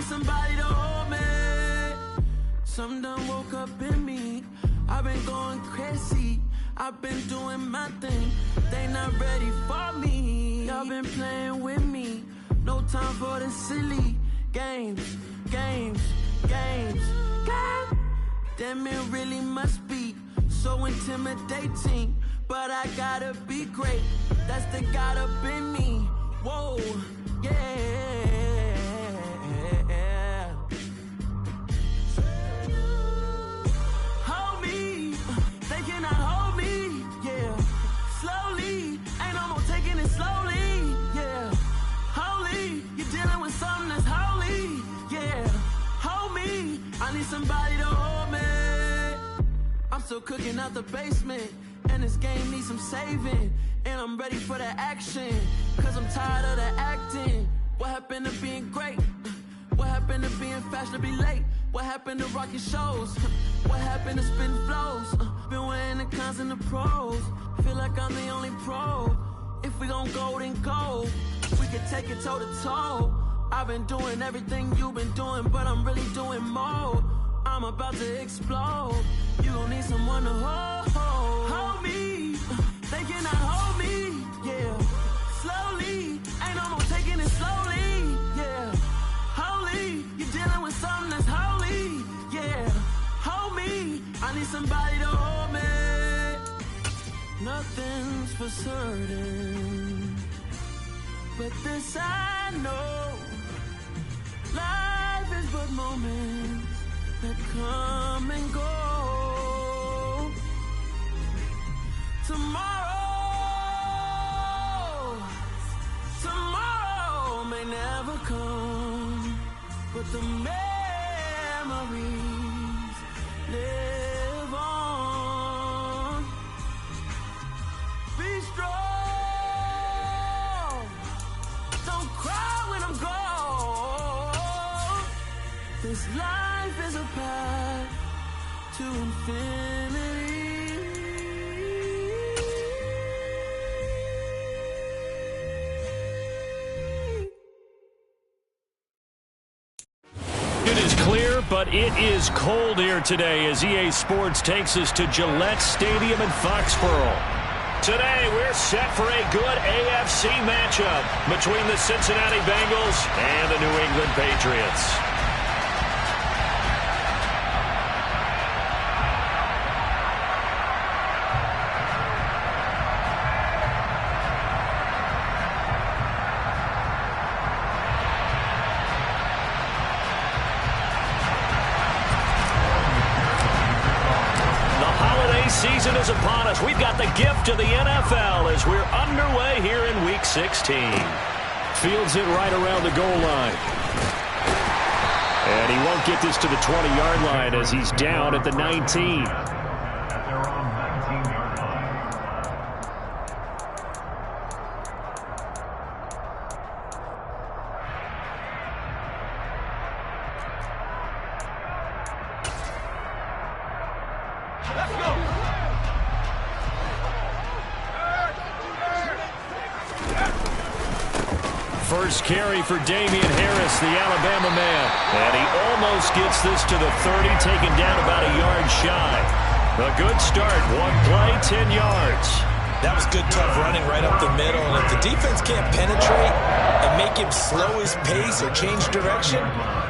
Somebody to hold me. Some done woke up in me. I've been going crazy. I've been doing my thing. They not ready for me. Y'all been playing with me. No time for the silly games. Damn, it really must be so intimidating. But I gotta be great. That's the God up in me. Whoa, yeah. Somebody to hold me. I'm still cooking out the basement, and this game needs some saving. And I'm ready for the action, cause I'm tired of the acting. What happened to being great? What happened to being fashionably late? What happened to rocking shows? What happened to spitting flows? Been weighing the cons and the pros. Feel like I'm the only pro. If we gon' go, then go. We can take it toe to toe. I've been doing everything you've been doing, but I'm really doing more. I'm about to explode. You gon' need someone to hold me. They cannot hold me, yeah. Slowly, ain't no more taking it slowly, yeah. Holy, you're dealing with something that's holy, yeah. Hold me, I need somebody to hold me. Nothing's for certain, but this I know. Life is but moments that come and go. Tomorrow may never come, but the memories live on. Be strong, don't cry when I'm gone. This life is a path to infinity. It is clear, but it is cold here today as EA Sports takes us to Gillette Stadium in Foxborough. Today, we're set for a good AFC matchup between the Cincinnati Bengals and the New England Patriots. Season is upon us. We've got the gift of the NFL as we're underway here in Week 16. Fields it right around the goal line. And he won't get this to the 20-yard line as he's down at the 19. First carry for Damian Harris, the Alabama man. And he almost gets this to the 30, taken down about a yard shy. A good start. One play, 10 yards. That was good, tough running right up the middle. And if the defense can't penetrate and make him slow his pace or change direction,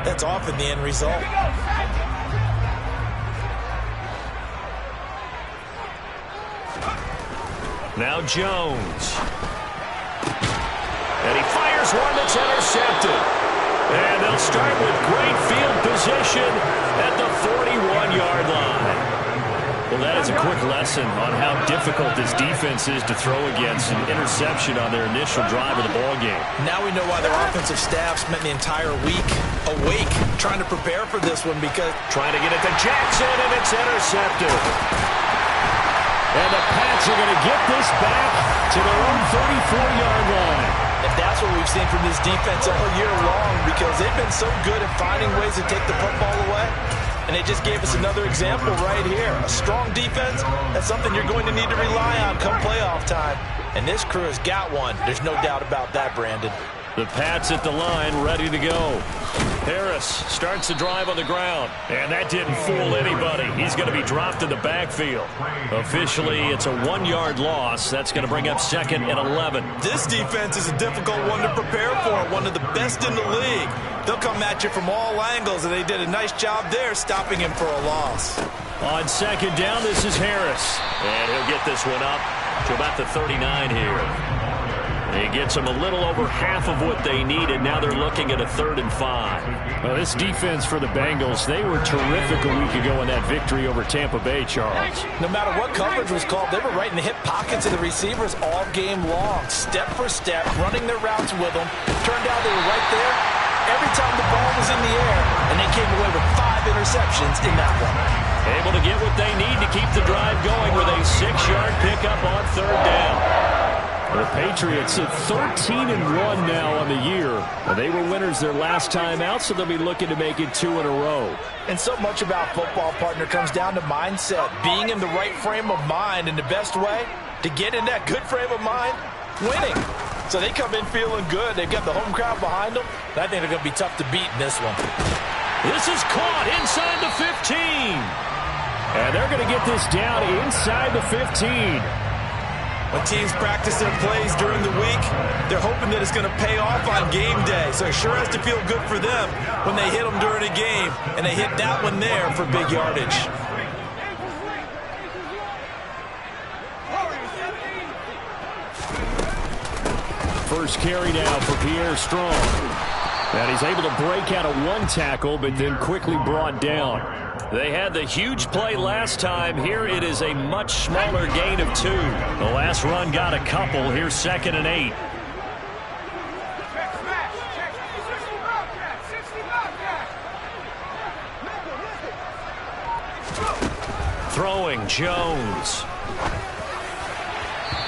that's often the end result. Now Jones. And he fires one that's intercepted. And they'll start with great field position at the 41-yard line. Well, that is a quick lesson on how difficult this defense is to throw against an interception on their initial drive of the ballgame. Now we know why their offensive staff spent the entire week awake trying to prepare for this one, because trying to get it to Jackson, and it's intercepted. And the Pats are going to get this back to their own 34-yard line. And that's what we've seen from this defense all year long, because they've been so good at finding ways to take the football away. And they just gave us another example right here. A strong defense, that's something you're going to need to rely on come playoff time. And this crew has got one. There's no doubt about that, Brandon. The Pats at the line, ready to go. Harris starts the drive on the ground, and that didn't fool anybody. He's going to be dropped in the backfield. Officially, it's a 1-yard loss. That's going to bring up 2nd and 11. This defense is a difficult one to prepare for, one of the best in the league. They'll come at you from all angles, and they did a nice job there stopping him for a loss. On 2nd down, this is Harris. And he'll get this one up to about the 39 here. He gets them a little over half of what they needed. Now they're looking at a 3rd and 5. Well, this defense for the Bengals, they were terrific a week ago in that victory over Tampa Bay, Charles. No matter what coverage was called, they were right in the hip pockets of the receivers all game long, step for step, running their routes with them. Turned out they were right there every time the ball was in the air, and they came away with 5 interceptions in that one. Able to get what they need to keep the drive going with a 6-yard pickup on 3rd down. The Patriots at 13-1 now on the year. They were winners their last time out, so they'll be looking to make it 2 in a row. And so much about football, partner, comes down to mindset. Being in the right frame of mind, and the best way to get in that good frame of mind, winning. So they come in feeling good. They've got the home crowd behind them. I think they're going to be tough to beat in this one. This is caught inside the 15. And they're going to get this down inside the 15. When teams practice their plays during the week, they're hoping that it's going to pay off on game day. So it sure has to feel good for them when they hit them during a game, and they hit that one there for big yardage. First carry now for Pierre Strong. And he's able to break out of 1 tackle, but then quickly brought down. They had the huge play last time. Here it is a much smaller gain of 2. The last run got a couple. Here's 2nd and 8. Throwing Jones.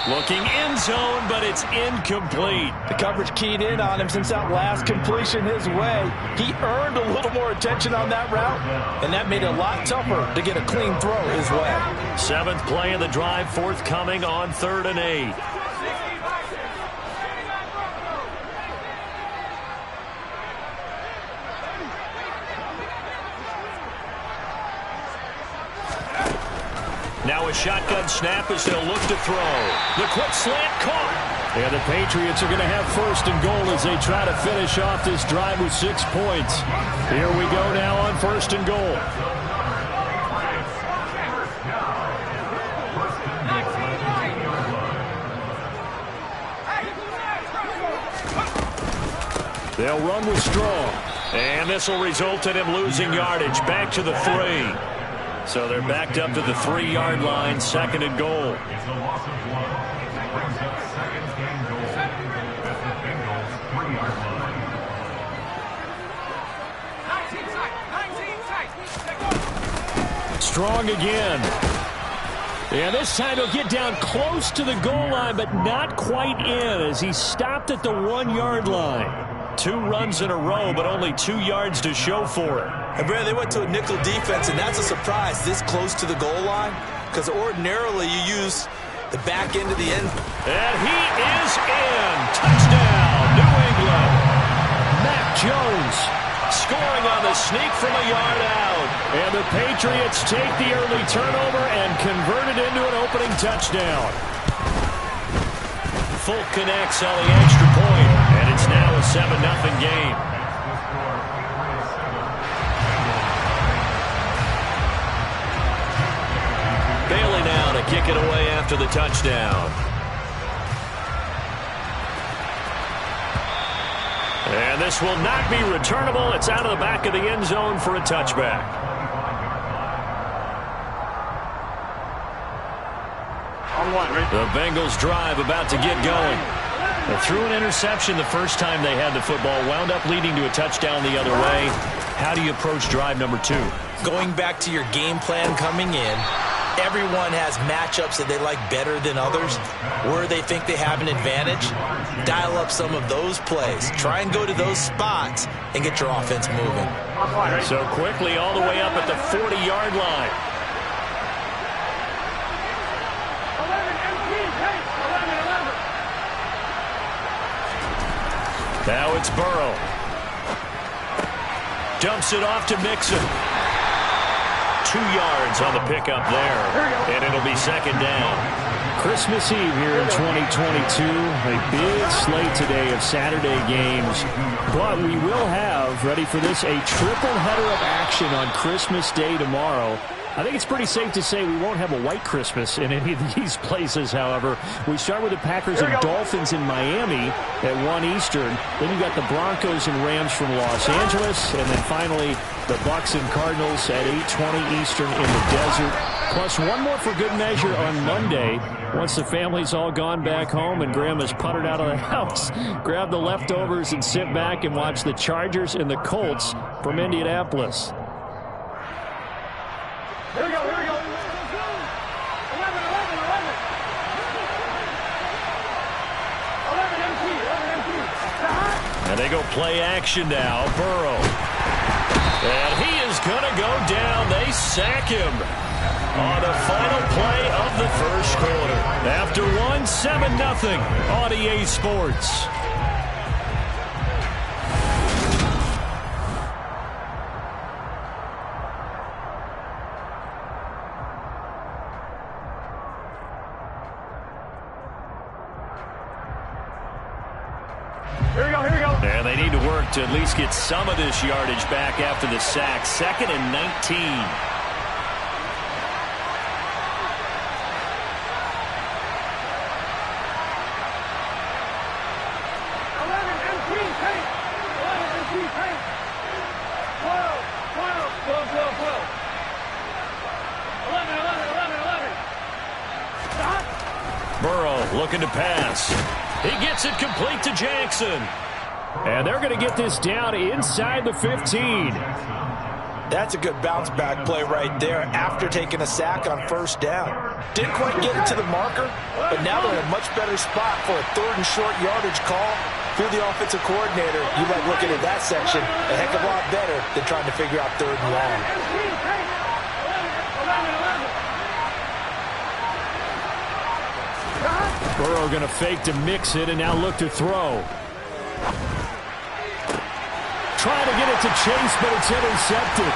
Looking end zone, but it's incomplete. The coverage keyed in on him since that last completion his way. He earned a little more attention on that route, and that made it a lot tougher to get a clean throw his way. 7th play of the drive forthcoming on 3rd and 8. Now a shotgun snap as they'll look to throw. The quick slant caught. Yeah, the Patriots are going to have 1st and goal as they try to finish off this drive with 6 points. Here we go now on 1st and goal. They'll run with Strong. And this will result in him losing yardage. Back to the 3. So they're backed up to the 3-yard line, 2nd and goal. Strong again. And this time he'll get down close to the goal line, but not quite in as he stopped at the 1-yard line. 2 runs in a row, but only 2 yards to show for it. And Brad, they went to a nickel defense, and that's a surprise this close to the goal line, because ordinarily you use the back end of the end. And he is in. Touchdown, New England. Mac Jones scoring on the sneak from a yard out. And the Patriots take the early turnover and convert it into an opening touchdown. Fulk connects on the extra point, and it's now a 7-0 game. Bailey now to kick it away after the touchdown. And this will not be returnable. It's out of the back of the end zone for a touchback. The Bengals drive about to get going. They threw an interception the first time they had the football, wound up leading to a touchdown the other way. How do you approach drive number 2? Going back to your game plan coming in, everyone has matchups that they like better than others, where they think they have an advantage. Dial up some of those plays. Try and go to those spots and get your offense moving. So quickly all the way up at the 40-yard line. Now it's Burrow. Dumps it off to Mixon. 2 yards on the pickup there. And it'll be second down. Christmas Eve here in 2022. A big slate today of Saturday games. But we will have, ready for this, a triple header of action on Christmas Day tomorrow. I think it's pretty safe to say we won't have a white Christmas in any of these places, however. We start with the Packers and Dolphins in Miami at 1 Eastern. Then you got the Broncos and Rams from Los Angeles. And then finally, the Bucks and Cardinals at 8:20 Eastern in the desert. Plus one more for good measure on Monday. Once the family's all gone back home and Grandma's puttered out of the house, grab the leftovers and sit back and watch the Chargers and the Colts from Indianapolis. Here we go, here we go. 11, 11, 11. And they go play action now. Burrow. And he is going to go down. They sack him on the final play of the first quarter. After 7-0 on EA Sports. And they need to work to at least get some of this yardage back after the sack. 2nd and 19. Burrow looking to pass. He gets it complete to Jackson. And they're going to get this down inside the 15. That's a good bounce back play right there after taking a sack on first down. Didn't quite get it to the marker, but now they're in a much better spot for a 3rd and short yardage call. If you're the offensive coordinator, you like looking at that section a heck of a lot better than trying to figure out 3rd and long. Burrow going to fake to mix it and now look to throw. Trying to get it to Chase, but it's intercepted.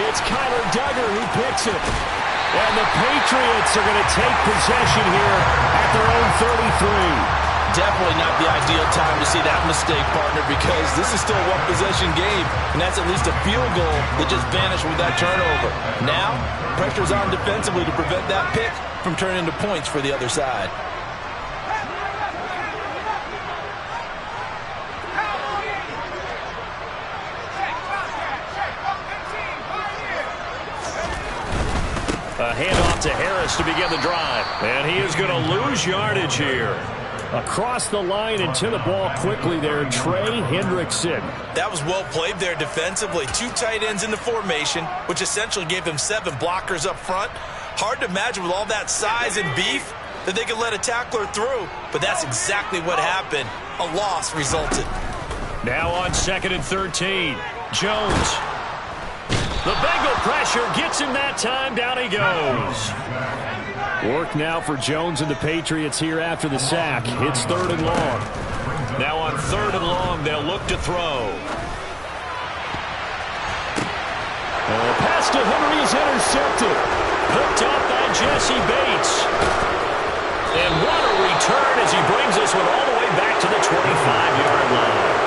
It's Kyler Duggar who picks it. And the Patriots are going to take possession here at their own 33. Definitely not the ideal time to see that mistake, partner, because this is still a one-possession game, and that's at least a field goal that just vanished with that turnover. Now, pressure's on defensively to prevent that pick from turning into points for the other side. A handoff to Harris to begin the drive. And he is going to lose yardage here. Across the line and to the ball quickly there, Trey Hendrickson. That was well played there defensively. 2 tight ends in the formation, which essentially gave him 7 blockers up front. Hard to imagine with all that size and beef that they could let a tackler through, but that's exactly what happened. A loss resulted. Now on 2nd and 13. Jones. The Bengal pressure gets him that time. Down he goes. Work now for Jones and the Patriots here after the sack. It's 3rd and long. Now on 3rd and long, they'll look to throw. Pass to Henry is intercepted. Picked up by Jesse Bates. And what a return as he brings us all the way back to the 25-yard line.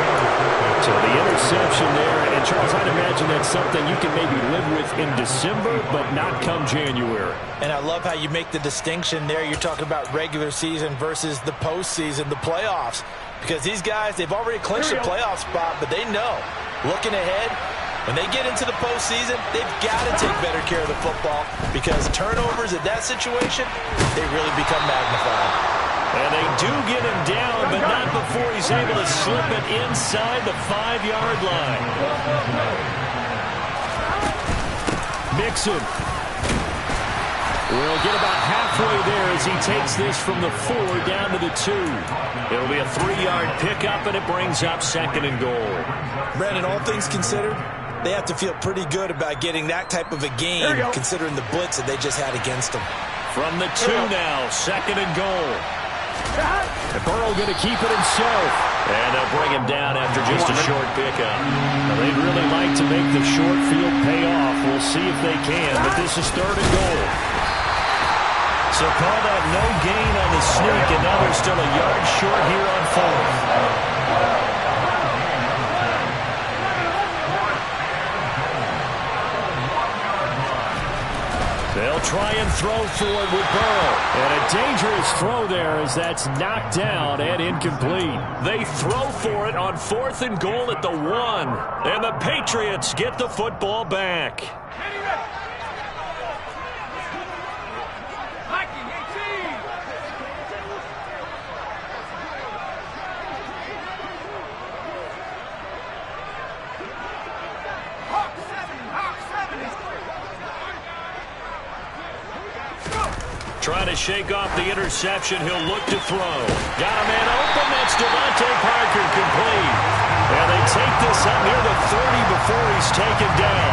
So the interception there, and Charles, I'd imagine that's something you can maybe live with in December, but not come January. And I love how you make the distinction there. You're talking about regular season versus the postseason, the playoffs. because these guys, they've already clinched a playoff spot, but they know, looking ahead, when they get into the postseason, they've got to take better care of the football because turnovers in that situation, they really become magnified. And they do get him down, but not before he's able to slip it inside the 5-yard line. Mixon will get about halfway there as he takes this from the 4 down to the 2. It'll be a 3-yard pickup, and it brings up 2nd and goal. Brandon, all things considered, they have to feel pretty good about getting that type of a game, considering the blitz that they just had against them. From the 2 now, 2nd and goal. And Burrow going to keep it himself. And they'll bring him down after just a short pickup. Now, they'd really like to make the short field pay off. We'll see if they can, but this is 3rd and goal. So call that no gain on the sneak, and now they're still a yard short here on 4th. They'll try and throw for it with Burrow. And a dangerous throw there as that's knocked down and incomplete. They throw for it on 4th and goal at the 1. And the Patriots get the football back. Trying to shake off the interception. He'll look to throw. Got a man open. That's Devontae Parker, complete. And they take this up near the 30 before he's taken down.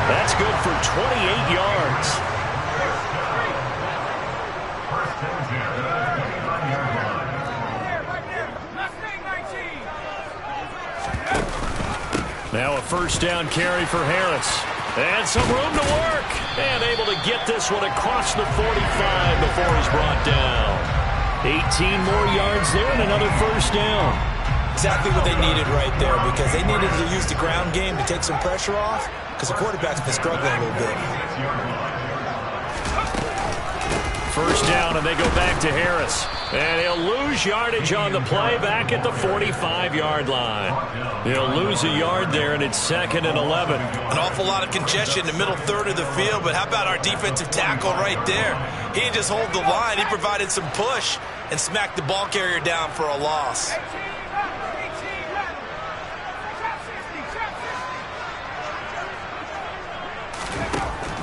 That's good for 28 yards. Now a 1st down carry for Harris. And some room to work. And able to get this one across the 45 before he's brought down. 18 more yards there and another 1st down. Exactly what they needed right there because they needed to use the ground game to take some pressure off because the quarterback's been struggling a little bit. 1st down, and they go back to Harris. And he'll lose yardage on the play back at the 45-yard line. He'll lose a yard there, and it's 2nd and 11. An awful lot of congestion in the middle 3rd of the field, but how about our defensive tackle right there? He didn't just hold the line. He provided some push and smacked the ball carrier down for a loss.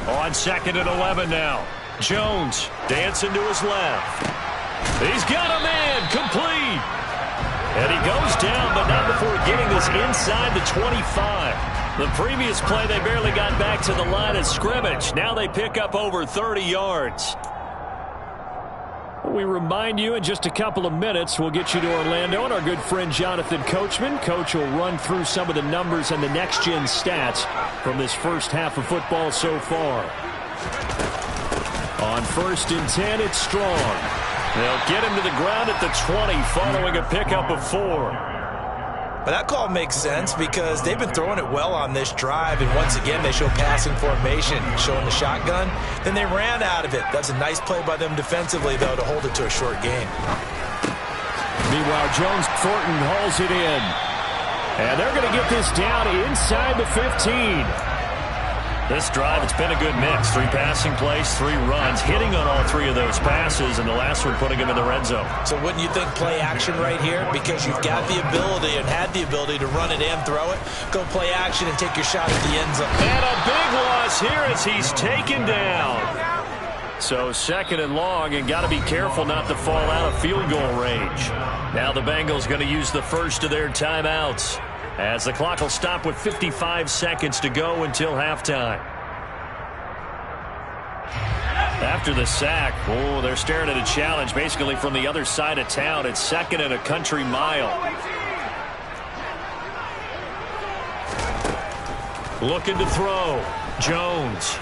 On 2nd and 11 now. Jones dancing to his left. He's got a man, complete. And he goes down, but not before getting this inside the 25. The previous play, they barely got back to the line of scrimmage. Now they pick up over 30 yards. We remind you in just a couple of minutes, we'll get you to Orlando and our good friend Jonathan Coachman. Coach will run through some of the numbers and the next-gen stats from this first half of football so far. On 1st and 10, it's Strong. They'll get him to the ground at the 20 following a pickup of 4. But that call makes sense because they've been throwing it well on this drive, and once again they show passing formation, showing the shotgun. Then they ran out of it. That's a nice play by them defensively, though, to hold it to a short game. Meanwhile, Jones Thornton hauls it in. And they're going to get this down inside the 15. This drive, it's been a good mix. 3 passing plays, 3 runs, hitting on all 3 of those passes, and the last one putting him in the red zone. So wouldn't you think play action right here? Because you've got the ability and had the ability to run it and throw it. Go play action and take your shot at the end zone. And a big loss here as he's taken down. So 2nd and long, and got to be careful not to fall out of field goal range. Now the Bengals going to use the first of their timeouts, as the clock will stop with 55 seconds to go until halftime. After the sack, they're staring at a challenge basically from the other side of town. It's 2nd and a country mile. Looking to throw. Jones.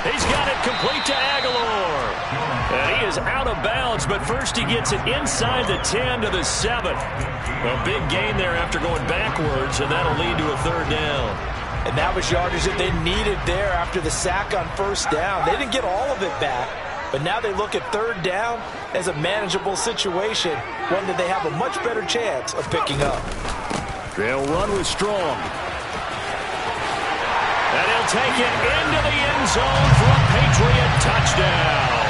He's got it complete to Aguilar. And he is out of bounds, but first he gets it inside the 10 to the 7. A big gain there after going backwards, and that'll lead to a 3rd down. And that was yardage that they needed there after the sack on 1st down. They didn't get all of it back, But now they look at third down as a manageable situation, one that they have a much better chance of picking up. They'll run with Strong. And he'll take it into the end zone for a Patriot touchdown.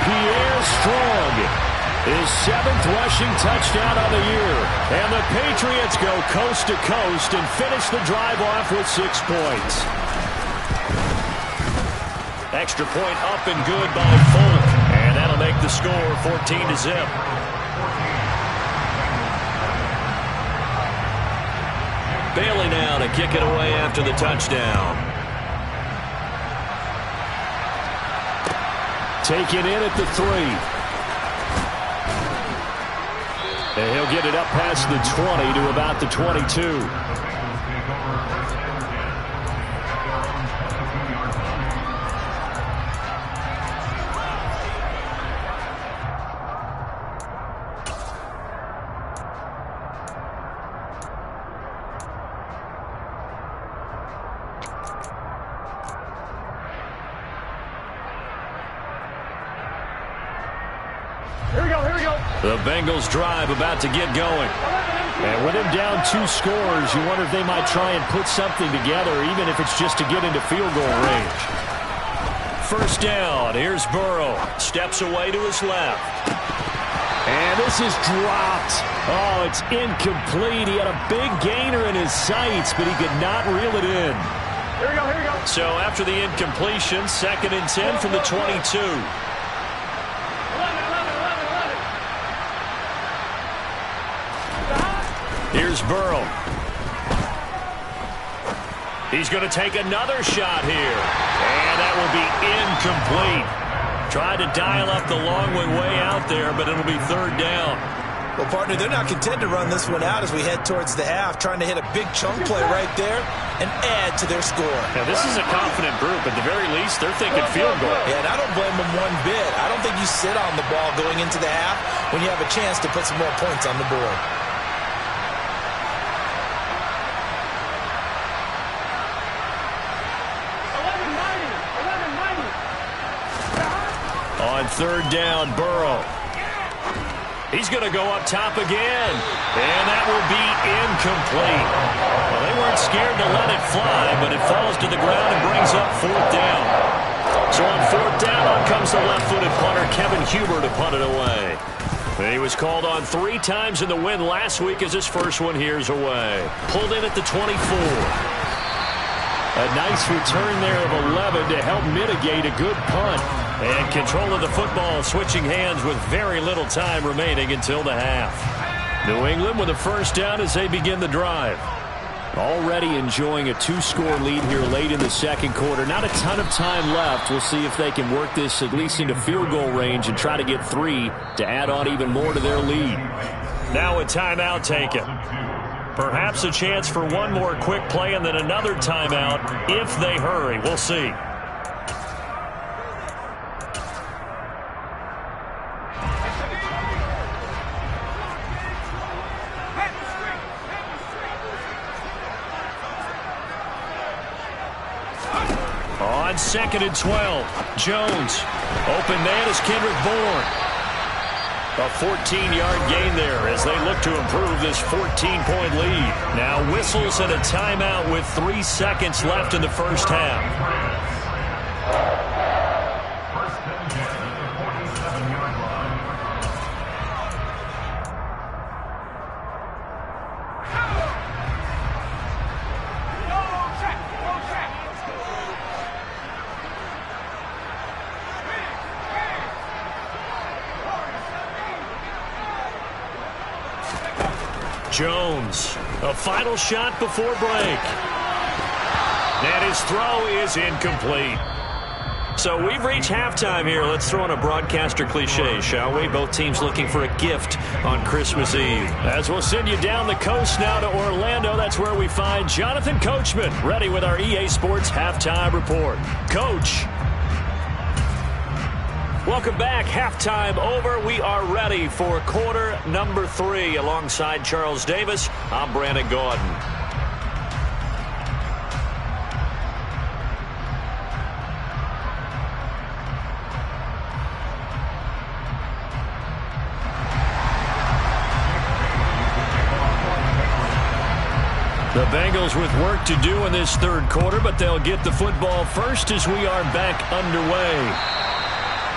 Pierre Strong, his 7th rushing touchdown on the year. And the Patriots go coast to coast and finish the drive off with 6 points. Extra point up and good by Folk. And that'll make the score 14-0. Bailey now to kick it away after the touchdown. Taken in at the 3. And he'll get it up past the 20 to about the 22. The Bengals drive about to get going. And with him down 2 scores, you wonder if they might try and put something together, even if it's just to get into field goal range. First down. Here's Burrow. Steps away to his left. And this is dropped. Oh, it's incomplete. He had a big gainer in his sights, but he could not reel it in. Here we go. So after the incompletion, 2nd and 10 from the 22. Here's Burrow. He's going to take another shot here. And that will be incomplete. Tried to dial up the long way out there, but it'll be 3rd down. Well, partner, they're not content to run this one out as we head towards the half, trying to hit a big chunk play right there and add to their score. Now, this is a confident group. At the very least, they're thinking field goal. Yeah, and I don't blame them one bit. I don't think you sit on the ball going into the half when you have a chance to put some more points on the board. On 3rd down, Burrow. He's going to go up top again. And that will be incomplete. Well, they weren't scared to let it fly, but it falls to the ground and brings up 4th down. So on 4th down, out comes the left-footed punter, Kevin Huber, to punt it away. And he was called on 3 times in the win last week as his first one here's away. Pulled in at the 24. A nice return there of 11 to help mitigate a good punt. And control of the football switching hands with very little time remaining until the half. New England with a first down as they begin the drive. Already enjoying a 2-score lead here late in the 2nd quarter. Not a ton of time left. We'll see if they can work this at least into field goal range and try to get 3 to add on even more to their lead. Now a timeout taken. Perhaps a chance for one more quick play and then another timeout if they hurry. We'll see. On 2nd and 12, Jones. Open man is Kendrick Bourne. A 14-yard gain there as they look to improve this 14-point lead. Now whistles and a timeout with 3 seconds left in the first half. Jones, a final shot before break. And his throw is incomplete. So we've reached halftime here. Let's throw in a broadcaster cliche, shall we? Both teams looking for a gift on Christmas Eve. As we'll send you down the coast now to Orlando, that's where we find Jonathan Coachman, ready with our EA Sports Halftime Report. Coach. Welcome back. Halftime over. We are ready for quarter number 3. Alongside Charles Davis, I'm Brandon Gordon. The Bengals with work to do in this third quarter, but they'll get the football first as we are back underway.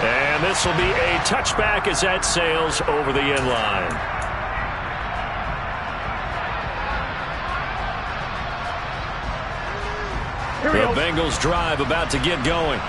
And this will be a touchback as that sails over the end line. The Bengals drive about to get going.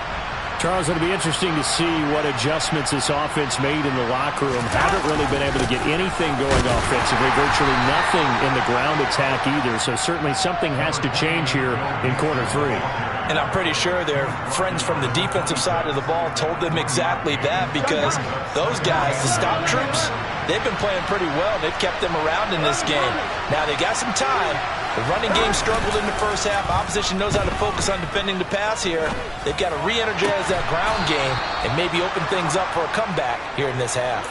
Charles, it'll be interesting to see what adjustments this offense made in the locker room. Haven't really been able to get anything going offensively, virtually nothing in the ground attack either. So certainly something has to change here in quarter three. And I'm pretty sure their friends from the defensive side of the ball told them exactly that, because those guys, the stop troops, they've been playing pretty well. They've kept them around in this game. Now they got some time. The running game struggled in the first half. Opposition knows how to focus on defending the pass here. They've got to re-energize that ground game and maybe open things up for a comeback here in this half.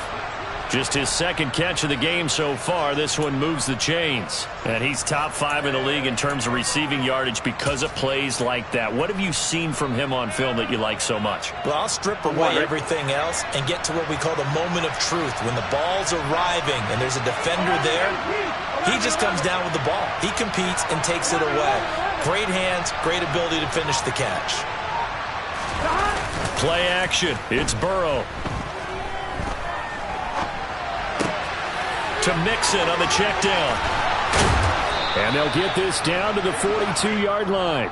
Just his second catch of the game so far. This one moves the chains. And he's top 5 in the league in terms of receiving yardage because of plays like that. What have you seen from him on film that you like so much? Well, I'll strip away everything else and get to what we call the moment of truth. When the ball's arriving and there's a defender there, he just comes down with the ball. He competes and takes it away. Great hands, great ability to finish the catch. Play action. It's Burrow. To Mixon on the check down. And they'll get this down to the 42-yard line.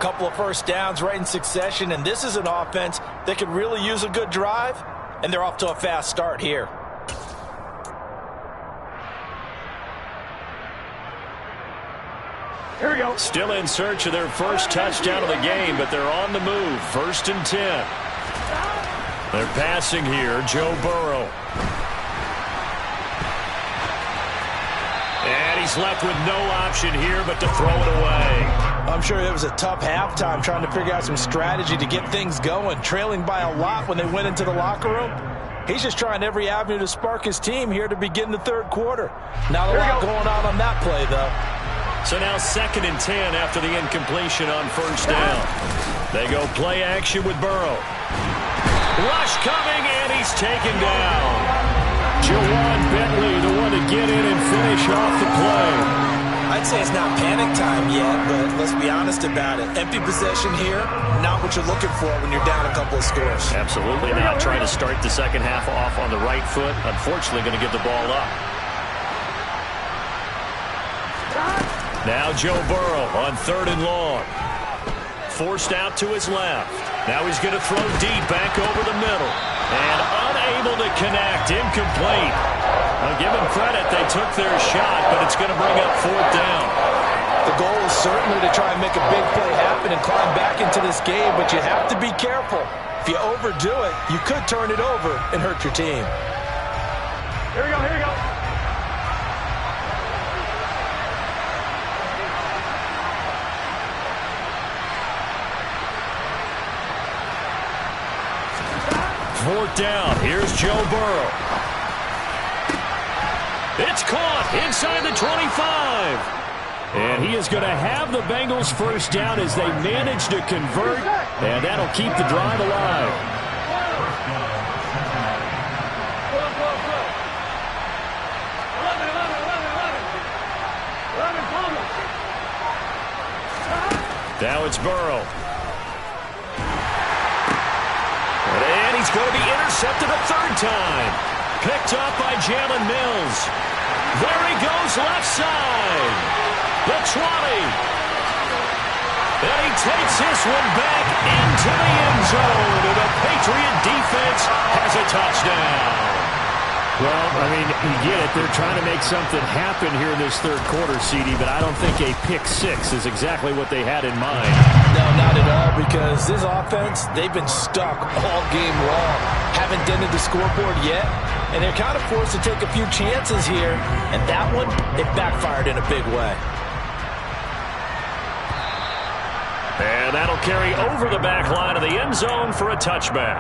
Couple of first downs right in succession, and this is an offense that could really use a good drive, and they're off to a fast start here. Here we go. Still in search of their first touchdown of the game, but they're on the move. 1st and 10. They're passing here. Joe Burrow. And he's left with no option here but to throw it away. I'm sure it was a tough halftime trying to figure out some strategy to get things going. Trailing by a lot when they went into the locker room. He's just trying every avenue to spark his team here to begin the third quarter. Not a lot going on that play, though. So now 2nd and 10 after the incompletion on first down. They go play action with Burrow. Rush coming, and he's taken down. Jawan Bentley, the one to get in and finish off the play. I'd say it's not panic time yet, but let's be honest about it. Empty possession here, not what you're looking for when you're down a couple of scores. Absolutely not. Trying to start the second half off on the right foot. Unfortunately, going to give the ball up. Now Joe Burrow on 3rd and long. Forced out to his left. Now he's going to throw deep back over the middle. And unable to connect. Incomplete. I'll give them credit. They took their shot, but it's going to bring up 4th down. The goal is certainly to try and make a big play happen and climb back into this game, but you have to be careful. If you overdo it, you could turn it over and hurt your team. Here we go, here we go. Fourth down. Here's Joe Burrow. It's caught inside the 25. And he is going to have the Bengals first down as they manage to convert, and that'll keep the drive alive. Now it's Burrow. And he's going to be intercepted a 3rd time. Picked up by Jalen Mills. There he goes left side. The 20. And he takes this one back into the end zone. And the Patriot defense has a touchdown. Well, I mean, you get it. They're trying to make something happen here in this third quarter, CD, but I don't think a pick 6 is exactly what they had in mind. No, not at all, because this offense, they've been stuck all game long. Haven't dented the scoreboard yet, and they're kind of forced to take a few chances here, and that one, it backfired in a big way. And that'll carry over the back line of the end zone for a touchback.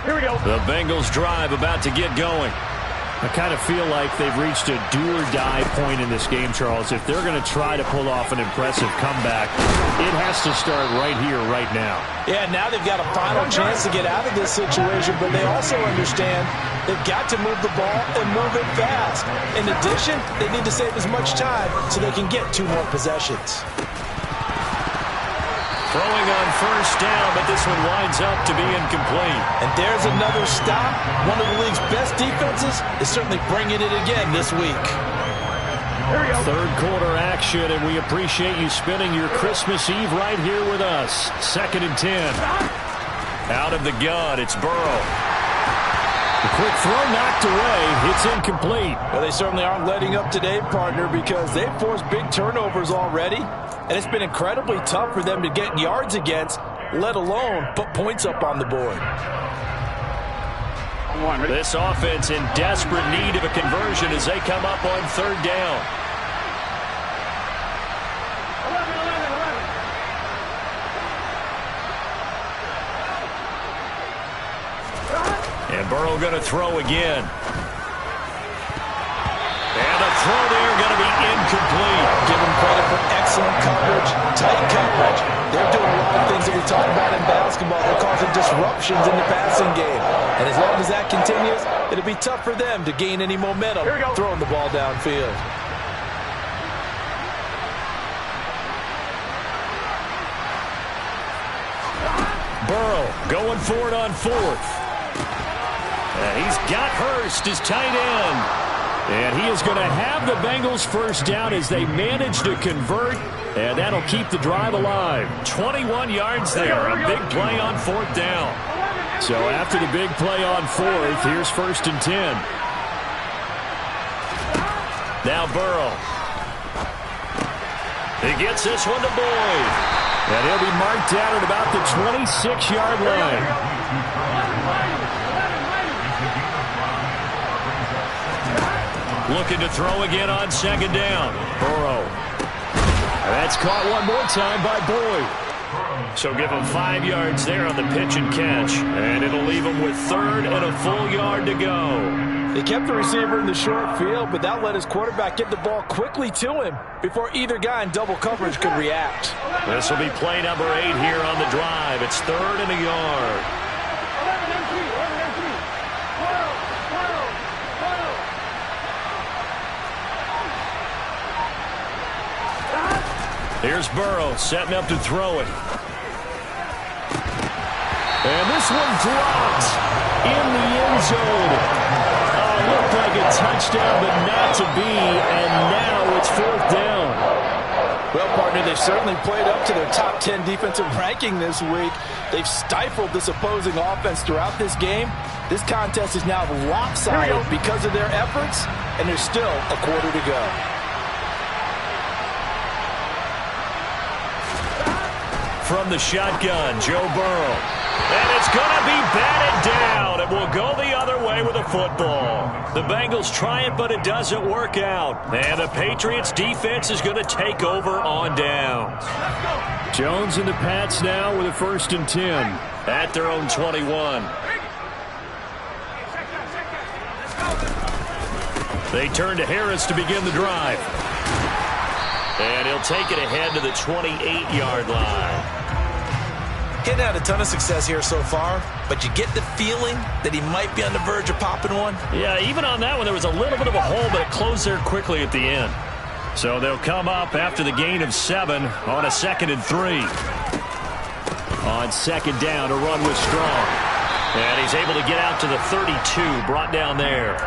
Here we go. The Bengals drive about to get going. I kind of feel like they've reached a do-or-die point in this game, Charles. If they're going to try to pull off an impressive comeback, it has to start right here, right now. Yeah, now they've got a final chance to get out of this situation, but they also understand they've got to move the ball and move it fast. In addition, they need to save as much time so they can get 2 more possessions. Throwing on first down, but this one winds up to be incomplete. And there's another stop. One of the league's best defenses is certainly bringing it again this week. Third quarter action, and we appreciate you spending your Christmas Eve right here with us. 2nd and 10. Out of the gun, it's Burrow. The quick throw knocked away. It's incomplete. Well, they certainly aren't letting up today, partner, because they've forced big turnovers already. And it's been incredibly tough for them to get yards against, let alone put points up on the board. This offense in desperate need of a conversion as they come up on 3rd down. And Burrow going to throw again. And a throw there going to be incomplete. Give them credit for excellent coverage, tight coverage. They're doing a lot of things that we talk about in basketball. They're causing disruptions in the passing game. And as long as that continues, it'll be tough for them to gain any momentum throwing the ball downfield. Burrow going for it on 4th. And he's got Hurst, his tight end. And he is going to have the Bengals first down as they manage to convert. And that'll keep the drive alive. 21 yards there. A big play on 4th down. So after the big play on 4th, here's 1st and 10. Now Burrow. He gets this one to Boyd. And he'll be marked down at about the 26-yard line. Looking to throw again on 2nd down. Burrow. That's caught one more time by Boyd. So give him 5 yards there on the pitch and catch. And it'll leave him with 3rd and a full yard to go. They kept the receiver in the short field, but that let his quarterback get the ball quickly to him before either guy in double coverage could react. This will be play number 8 here on the drive. It's 3rd and a yard. Here's Burrow setting up to throw it. And this one dropped in the end zone. Looked like a touchdown, but not to be. And now it's 4th down. Well, partner, they've certainly played up to their top 10 defensive ranking this week. They've stifled this opposing offense throughout this game. This contest is now lopsided because of their efforts, and there's still a quarter to go. From the shotgun, Joe Burrow. And it's going to be batted down. It will go the other way with a football. The Bengals try it, but it doesn't work out. And the Patriots defense is going to take over on downs. Jones and the Pats now with a 1st and 10. At their own 21. They turn to Harris to begin the drive. And he'll take it ahead to the 28-yard line. Getting out a ton of success here so far, but you get the feeling that he might be on the verge of popping one. Yeah, even on that one, there was a little bit of a hole, but it closed there quickly at the end. So they'll come up after the gain of 7 on a 2nd and 3. On 2nd down, to run with Strong. And he's able to get out to the 32, brought down there.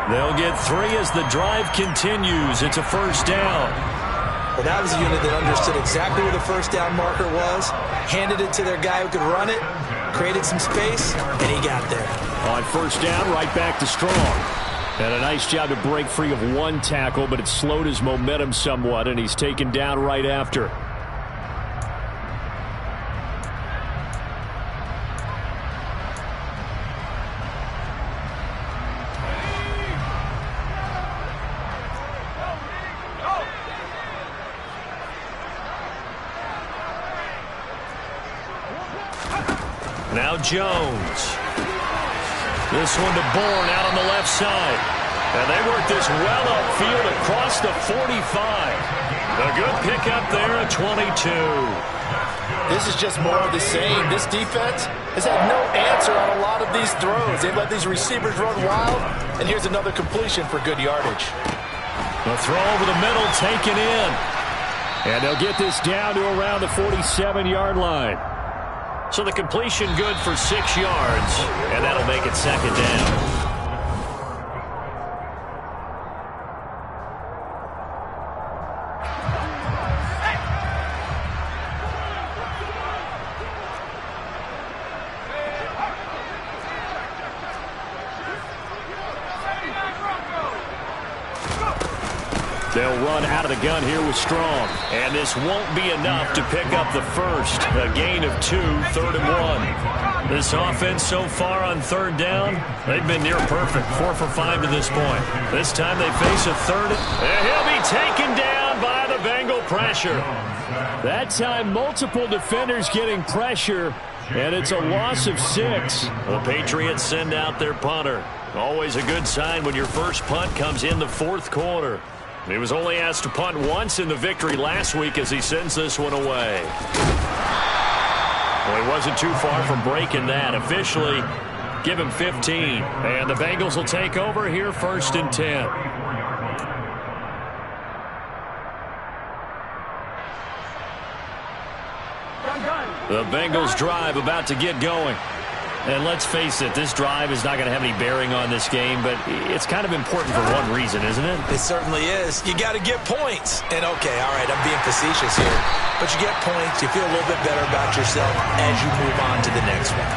They'll get 3 as the drive continues. It's a 1st down. Well, that was a unit that understood exactly where the 1st down marker was, handed it to their guy who could run it, created some space, and he got there. On 1st down, right back to Strong. And a nice job to break free of one tackle, but it slowed his momentum somewhat, and he's taken down right after. Now Jones. This one to Bourne out on the left side. And they work this well upfield across the 45. A good pickup there at 22. This is just more of the same. This defense has had no answer on a lot of these throws. They've let these receivers run wild, and here's another completion for good yardage. The throw over the middle taken in. And they'll get this down to around the 47-yard line. So the completion good for 6 yards, and that'll make it second down. They'll run out of the gun here with Strong. And this won't be enough to pick up the first. A gain of 2, 3rd and 1. This offense so far on 3rd down, they've been near perfect. 4 for 5 to this point. This time they face a 3rd. And he'll be taken down by the Bengal pressure. That time, multiple defenders getting pressure, and it's a loss of 6. The Patriots send out their punter. Always a good sign when your first punt comes in the 4th quarter. He was only asked to punt once in the victory last week as he sends this one away. Well, he wasn't too far from breaking that. Officially, give him 15. And the Bengals will take over here 1st and 10. The Bengals drive about to get going. And let's face it, this drive is not going to have any bearing on this game, but it's kind of important for one reason, isn't it? It certainly is. You got to get points. And, okay, all right, I'm being facetious here. But you get points, you feel a little bit better about yourself as you move on to the next one.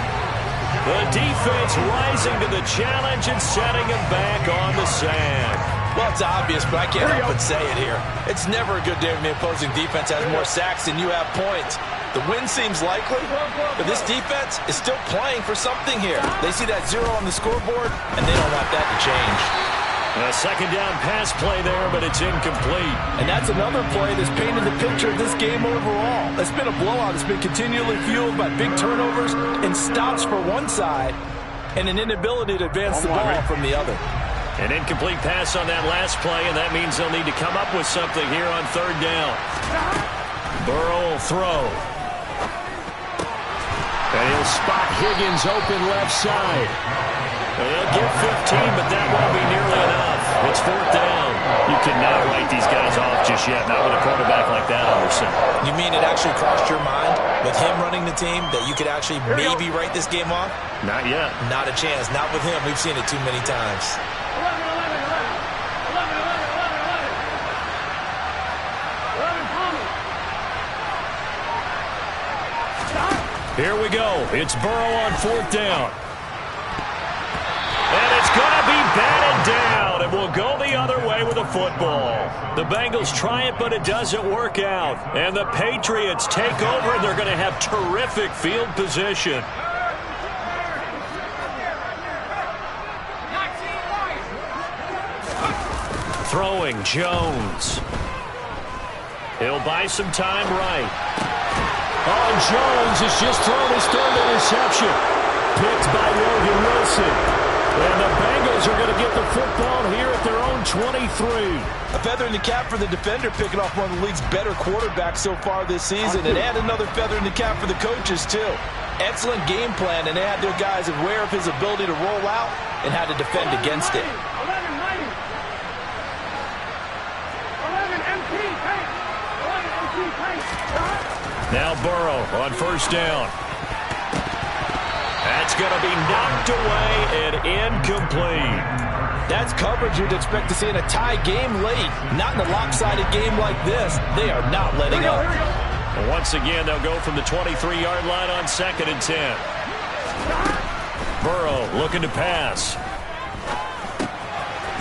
The defense rising to the challenge and setting him back on the sand. Well, it's obvious, but I can't help but say it here. It's never a good day when the opposing defense has more sacks than you have points. The win seems likely, but this defense is still playing for something here. They see that 0 on the scoreboard, and they don't want that to change. A second down pass play there, but it's incomplete. And that's another play that's painted the picture of this game overall. It's been a blowout. It's been continually fueled by big turnovers and stops for one side and an inability to advance the ball from the other. An incomplete pass on that last play, and that means they'll need to come up with something here on 3rd down. Burrow will throw. And he'll spot Higgins open left side. They'll get 15, but that won't be nearly enough. It's 4th down. You cannot write these guys off just yet, not with a quarterback like that under center. You mean it actually crossed your mind with him running the team that you could actually maybe write this game off? Not yet. Not a chance. Not with him. We've seen it too many times. Here we go. It's Burrow on 4th down. And it's going to be batted down. And will go the other way with the football. The Bengals try it, but it doesn't work out. And the Patriots take over, and they're going to have terrific field position. Throwing Jones. He'll buy some time right. Oh, Jones has just thrown his 3rd interception. Picked by Logan Wilson. And the Bengals are going to get the football here at their own 23. A feather in the cap for the defender, picking off one of the league's better quarterbacks so far this season. And add another feather in the cap for the coaches, too. Excellent game plan, and they had their guys aware of his ability to roll out and how to defend against it. Now Burrow on 1st down. That's going to be knocked away and incomplete. That's coverage you'd expect to see in a tie game late. Not in a lopsided game like this. They are not letting up. And once again, they'll go from the 23-yard line on 2nd and 10. Burrow looking to pass.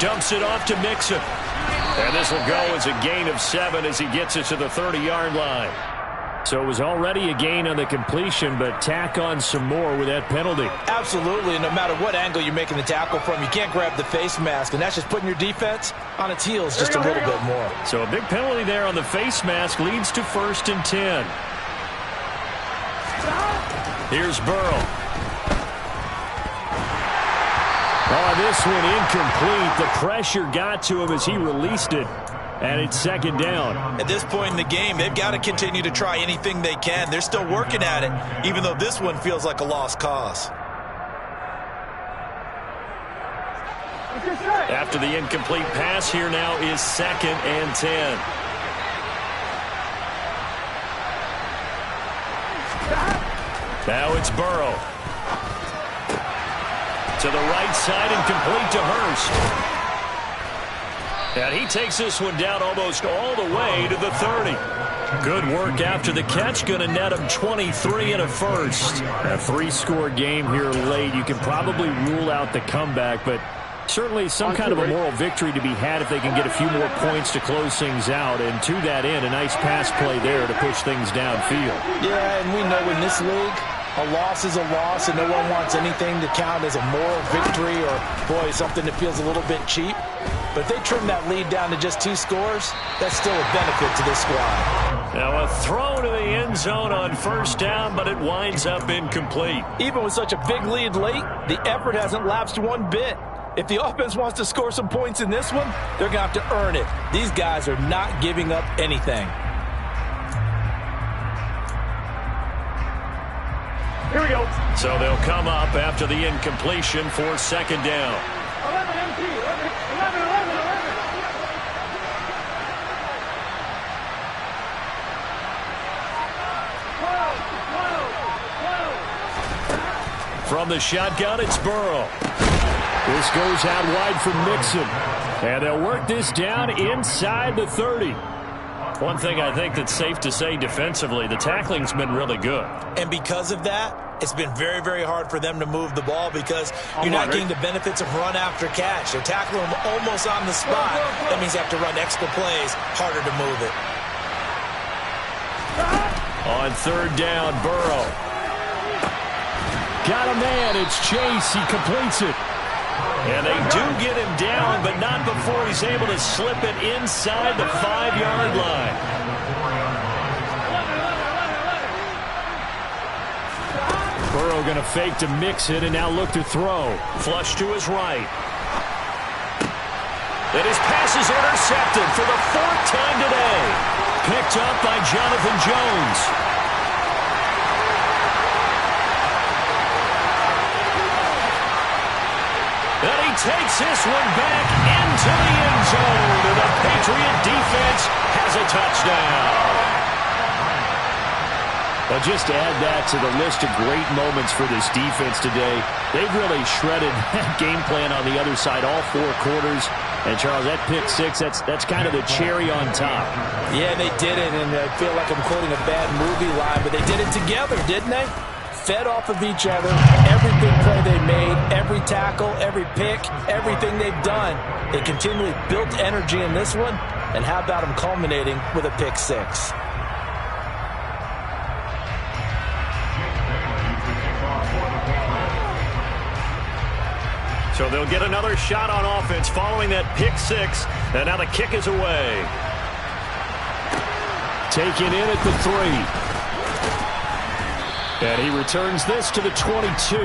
Dumps it off to Mixon. And this will go as a gain of 7 as he gets it to the 30-yard line. So it was already a gain on the completion, but tack on some more with that penalty. Absolutely. No matter what angle you're making the tackle from, you can't grab the face mask, and that's just putting your defense on its heels just a little bit more. So a big penalty there on the face mask leads to 1st and 10. Here's Burrow. Oh, this one incomplete. The pressure got to him as he released it. And it's second down. At this point in the game, they've got to continue to try anything they can. They're still working at it, even though this one feels like a lost cause. After the incomplete pass, here now is 2nd and 10. Now it's Burrow. To the right side and complete to Hurst. And he takes this one down almost all the way to the 30. Good work after the catch. Going to net him 23 and a first. A 3-score game here late. You can probably rule out the comeback, but certainly some kind of a moral victory to be had if they can get a few more points to close things out. And to that end, a nice pass play there to push things downfield. Yeah, and we know in this league, a loss is a loss, and no one wants anything to count as a moral victory or, boy, something that feels a little bit cheap. But if they trim that lead down to just 2 scores, that's still a benefit to this squad. Now a throw to the end zone on first down, but it winds up incomplete. Even with such a big lead late, the effort hasn't lapsed one bit. If the offense wants to score some points in this one, they're going to have to earn it. These guys are not giving up anything. Here we go. So they'll come up after the incompletion for second down. 11 MT. 11. 11. From the shotgun, it's Burrow. This goes out wide for Mixon. And they'll work this down inside the 30. One thing I think that's safe to say defensively, the tackling's been really good. And because of that, it's been very, very hard for them to move the ball because you're not getting the benefits of run after catch. They're tackling them almost on the spot. That means you have to run extra plays, harder to move it. On third down, Burrow. Got a man. It's Chase. He completes it. And they do get him down, but not before he's able to slip it inside the 5-yard line. Burrow going to fake to mix it and now look to throw. Flush to his right. And his pass is intercepted for the 4th time today. Picked up by Jonathan Jones. And he takes this one back into the end zone. And the Patriot defense has a touchdown. Well, just to add that to the list of great moments for this defense today, they've really shredded that game plan on the other side all 4 quarters. And, Charles, that pick 6, that's kind of the cherry on top. Yeah, they did it, and I feel like I'm quoting a bad movie line, but they did it together, didn't they? Fed off of each other, every big play they made, every tackle, every pick, everything they've done. They continually built energy in this one, and how about them culminating with a pick 6? So they'll get another shot on offense following that pick 6, and now the kick is away. Taken in at the 3. And he returns this to the 22.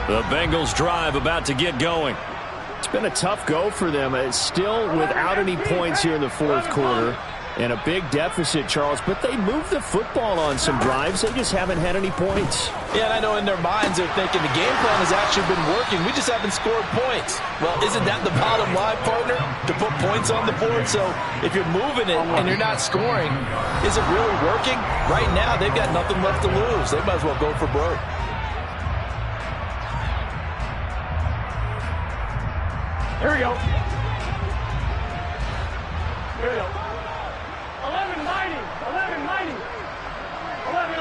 The Bengals drive about to get going. It's been a tough go for them. It's still without any points here in the 4th quarter. And a big deficit, Charles, but they moved the football on some drives. They just haven't had any points. Yeah, and I know in their minds they're thinking the game plan has actually been working. We just haven't scored points. Well, isn't that the bottom line, partner? To put points on the board? So if you're moving it and you're not scoring, is it really working? Right now, they've got nothing left to lose. They might as well go for broke. Here we go. Here we go. 11 mighty. 11 mighty. 11.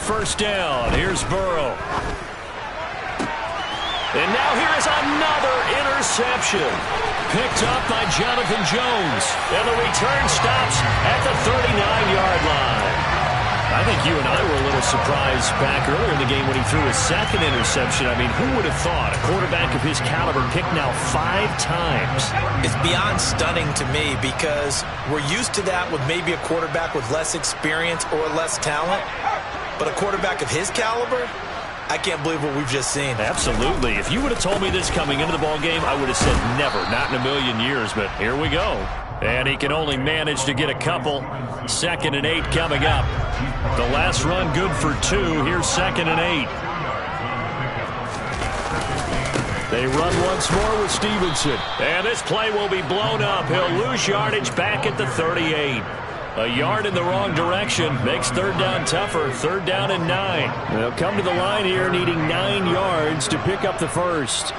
First down. Here's Burrow. And now here is another interception. Picked up by Jonathan Jones. And the return stops at the 39-yard line. I think you and I were a little surprised back earlier in the game when he threw his second interception. I mean, who would have thought a quarterback of his caliber picked now 5 times? It's beyond stunning to me because we're used to that with maybe a quarterback with less experience or less talent. But a quarterback of his caliber, I can't believe what we've just seen. Absolutely. If you would have told me this coming into the ball game, I would have said never, not in a million years. But here we go. And he can only manage to get a couple. 2nd and 8 coming up. The last run good for 2. Here's 2nd and 8. They run once more with Stevenson. And this play will be blown up. He'll lose yardage back at the 38. A yard in the wrong direction makes 3rd down tougher. 3rd down and 9. They'll come to the line here needing 9 yards to pick up the first.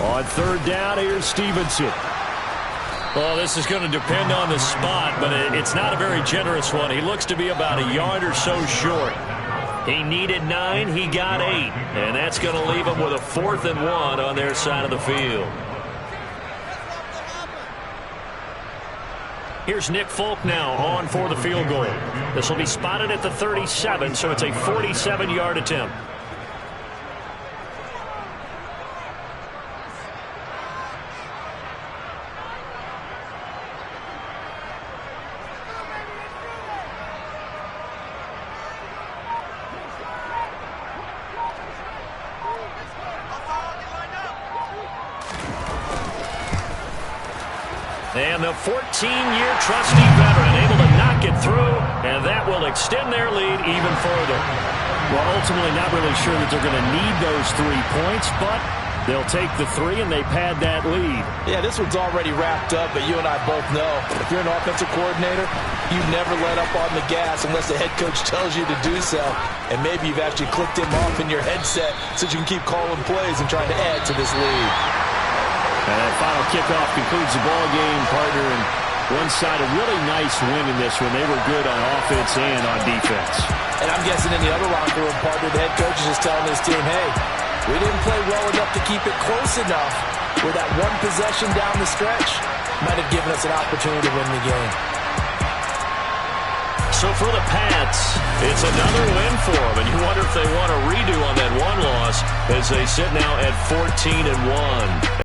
On 3rd down, here's Stevenson. Well, this is going to depend on the spot, but it's not a very generous one. He looks to be about a yard or so short. He needed 9, he got 8. And that's going to leave him with a 4th and 1 on their side of the field. Here's Nick Folk now on for the field goal. This will be spotted at the 37, so it's a 47-yard attempt. And the 14-year trusty veteran able to knock it through, and that will extend their lead even further. Well, ultimately not really sure that they're going to need those 3 points, but they'll take the 3 and they pad that lead. Yeah, this one's already wrapped up, but you and I both know if you're an offensive coordinator, you never let up on the gas unless the head coach tells you to do so. And maybe you've actually clicked him off in your headset so you can keep calling plays and trying to add to this lead. And that final kickoff concludes the ball game, partner. And one side a really nice win in this one. They were good on offense and on defense. And I'm guessing in the other locker room, partner, the head coach is just telling his team, hey, we didn't play well enough to keep it close enough where that one possession down the stretch might have given us an opportunity to win the game. So for the Pats, it's another win for them. And you wonder if they want a redo on that one loss as they sit now at 14-1.